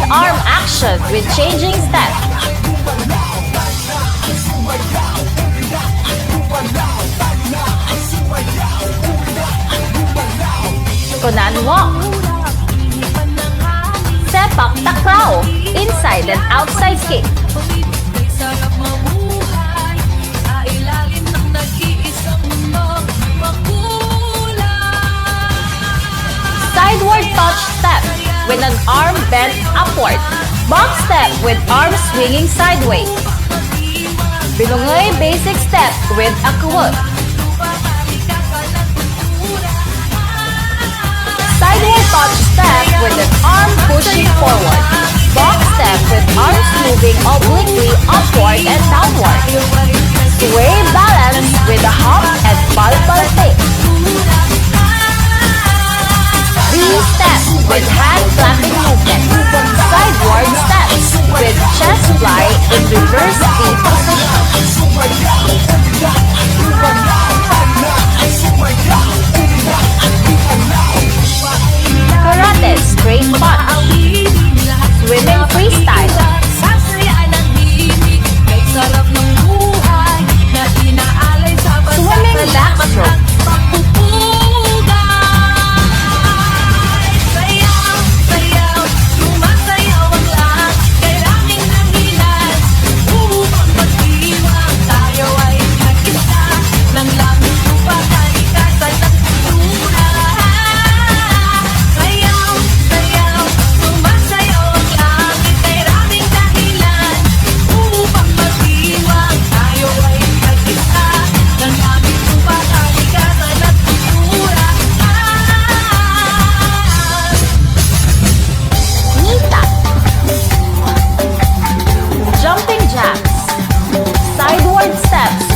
arm action with changing step. Kunan walk. Sepak takraw, inside and outside kick. Sideward touch step with an arm bent upward. Box step with arm swinging sideways. Binungay basic step with a kuwag. Sideward touch step with an arm pushing forward. Box step with arms moving obliquely upward and downward. Sway balance with a hop and pal-pal take. V-step with hand clapping movement. Sideward steps with chest fly in reverse V position. Karate straight punch. Swimming freestyle. Swimming backstroke.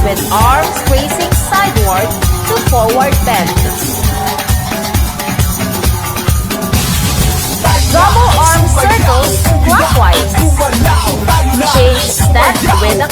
With arms facing sideward to forward bend. Double arm circles clockwise. Change step with a